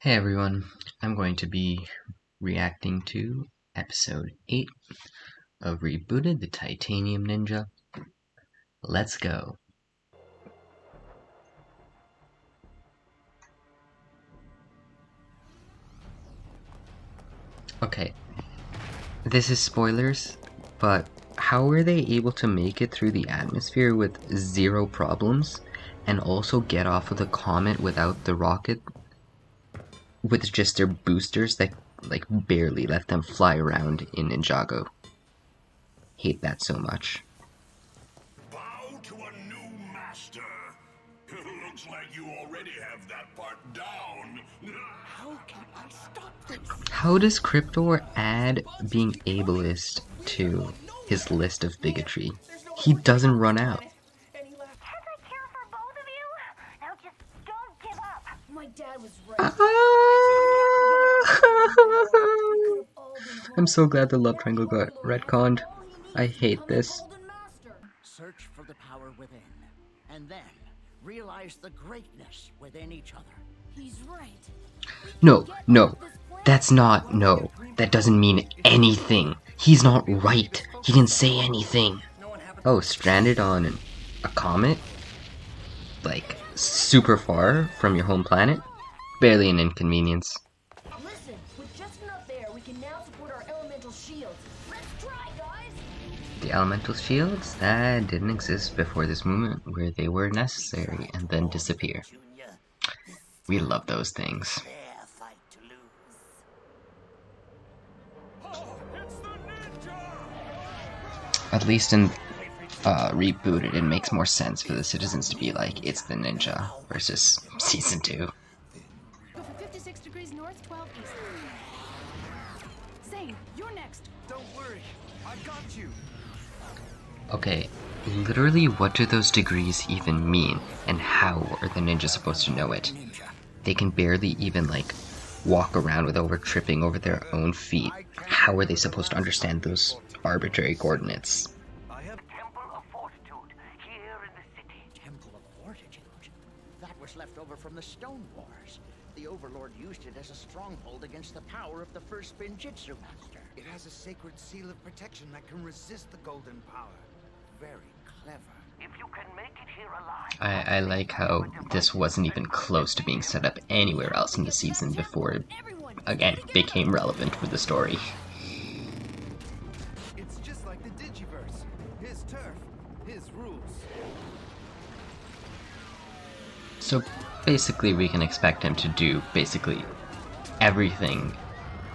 Hey everyone, I'm going to be reacting to episode 8 of Rebooted the Titanium Ninja. Let's go. Okay, this is spoilers, but how were they able to make it through the atmosphere with zero problems and also get off of the comet without the rocket with just their boosters that like barely let them fly around in Ninjago? Hate that so much. Bow to a new master. Looks like you already have that part down. How can I stop this? How does Cryptor add being ableist to his list of bigotry? He doesn't run out. Should I cheer for both of you? Now just don't give up. My dad was right. I'm so glad the love triangle got retconned. I hate this. Search for the power within, and then realize the greatness within each other. He's right. No, that's not, no. That doesn't mean anything. He's not right. He didn't say anything. Oh, stranded on a comet? Like, super far from your home planet? Barely an inconvenience. Listen, with just enough air, we can now support our elemental shields. Let's try, guys. The elemental shields that didn't exist before this movement, where they were necessary and then disappear. We love those things. At least in Rebooted, it makes more sense for the citizens to be like, it's the ninja, versus Season 2. Go for 56 degrees north, 12 east. Zane, you're next. Don't worry, I got you. Okay, literally what do those degrees even mean, and how are the ninjas supposed to know it? They can barely even, like, walk around without tripping over their own feet. How are they supposed to understand those arbitrary coordinates? I have Temple of Fortitude here in the city. Temple of Fortitude. That was left over from the Stone Wars. The Overlord used it as a stronghold against the power of the first spinjitzu master. It has a sacred seal of protection that can resist the golden power. Very clever. If you can make it here alive. I like how this wasn't even close to being set up anywhere else in the season before it, again, became relevant for the story. It's just like the Digiverse. His turf, his rules. So basically we can expect him to do basically everything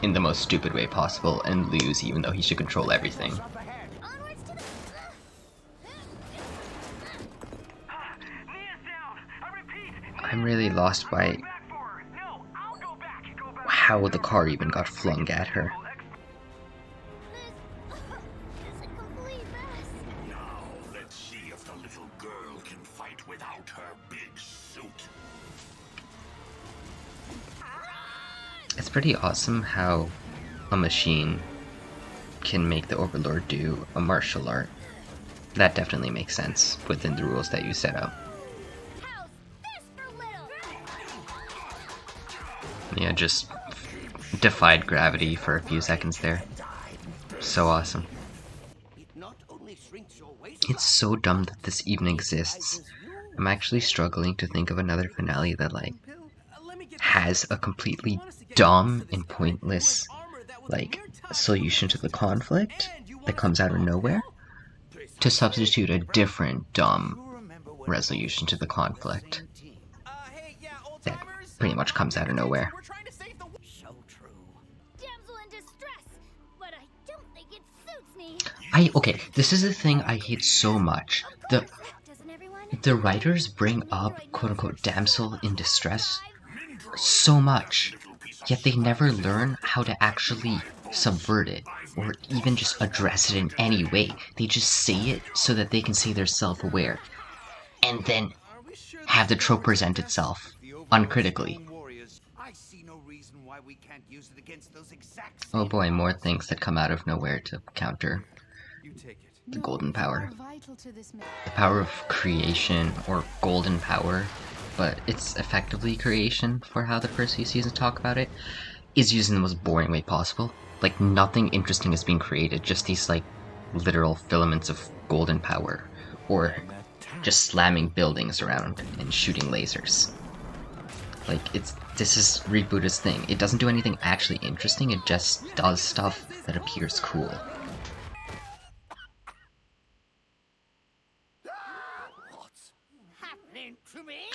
in the most stupid way possible and lose even though he should control everything. Onwards to the... Nia's down. I repeat. I'm really lost by Back for her. No, I'll go back. Go back. how the car even got flung at her. This is a complete mess. Now let's see if the little girl can fight without her big suit. It's pretty awesome how a machine can make the Overlord do a martial art. That definitely makes sense within the rules that you set out. How's this for little? Yeah, just defied gravity for a few seconds there. So awesome. It's so dumb that this even exists. I'm actually struggling to think of another finale that, like, has a completely dumb and pointless, like, solution to the conflict that comes out of nowhere, to substitute a different dumb resolution to the conflict that pretty much comes out of nowhere. So true. Damsel in distress, but I don't think it suits me. Okay, this is the thing I hate so much. Doesn't everyone? The writers bring up quote-unquote damsel in distress so much, yet they never learn how to actually subvert it, or even just address it in any way. They just say it so that they can say they're self-aware, and then have the trope present itself uncritically. I see no reason why we can't use it against those exact Oh boy, more things that come out of nowhere to counter You take it. the golden power. Vital to this The power of creation, or golden power, but it's effectively creation for how the first few seasons talk about it, is used in the most boring way possible. Like, nothing interesting is being created, just these, like, literal filaments of golden power, or just slamming buildings around and shooting lasers. Like, this is Reboota's thing. It doesn't do anything actually interesting, it just does stuff that appears cool.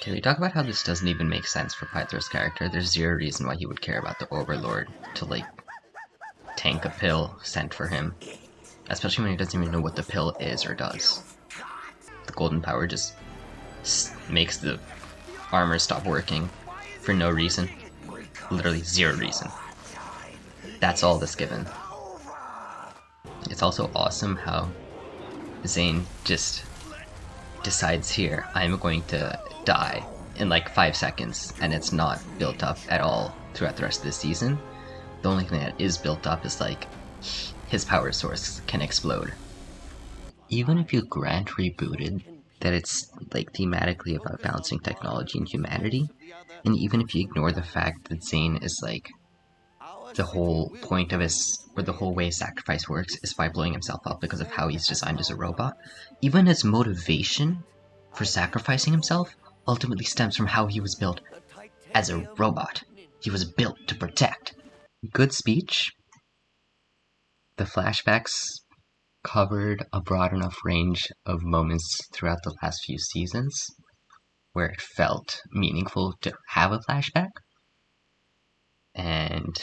Can we talk about how this doesn't even make sense for Pythor's character? There's zero reason why he would care about the Overlord to, like, tank a pill sent for him. Especially when he doesn't even know what the pill is or does. The golden power just makes the armor stop working for no reason. Literally zero reason. That's all that's given. It's also awesome how Zane just decides here, I'm going to die in like 5 seconds, and it's not built up at all throughout the rest of the season. The only thing that is built up is like his power source can explode. Even if you grant Rebooted that it's like thematically about balancing technology and humanity, and even if you ignore the fact that Zane is like the whole point of his, or the whole way sacrifice works is by blowing himself up because of how he's designed as a robot, even his motivation for sacrificing himself ultimately stems from how he was built as a robot. He was built to protect. Good speech. The flashbacks covered a broad enough range of moments throughout the last few seasons where it felt meaningful to have a flashback. And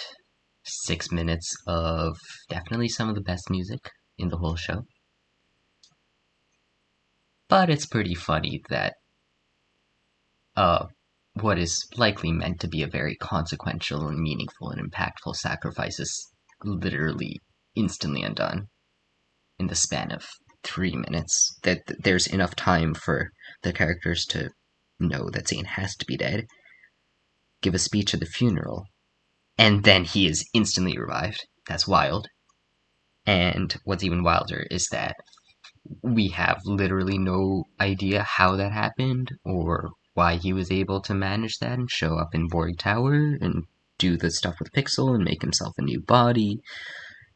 6 minutes of definitely some of the best music in the whole show. But it's pretty funny that what is likely meant to be a very consequential and meaningful and impactful sacrifice is literally instantly undone in the span of 3 minutes. That there's enough time for the characters to know that Zane has to be dead, give a speech at the funeral, and then he is instantly revived. That's wild. And what's even wilder is that we have literally no idea how that happened, or why he was able to manage that and show up in Borg Tower and do the stuff with Pixel and make himself a new body.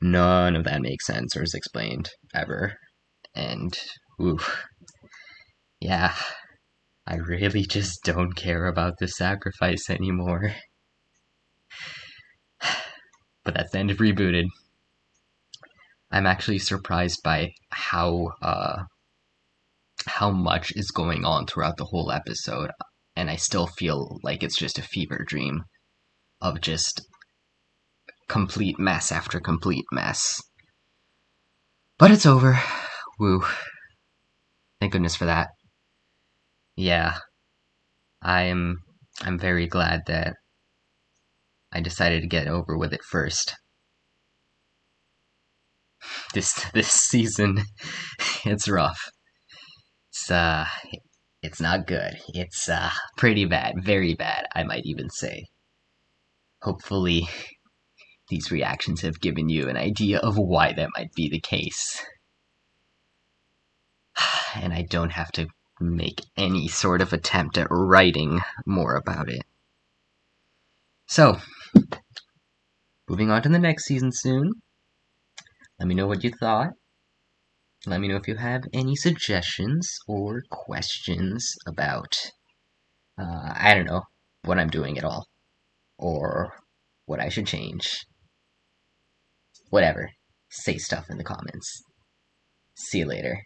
None of that makes sense or is explained, ever. And, oof. Yeah, I really just don't care about the sacrifice anymore. But that's the end of Rebooted. I'm actually surprised by how much is going on throughout the whole episode, and I still feel like it's just a fever dream of just complete mess after complete mess. But it's over. Woo. Thank goodness for that. Yeah. I'm very glad that I decided to get over with it first. This season, it's rough. It's not good. It's pretty bad, very bad, I might even say. Hopefully, these reactions have given you an idea of why that might be the case. And I don't have to make any sort of attempt at writing more about it. So, moving on to the next season soon. Let me know what you thought. Let me know if you have any suggestions or questions about, I don't know, what I'm doing at all. Or what I should change. Whatever. Say stuff in the comments. See you later.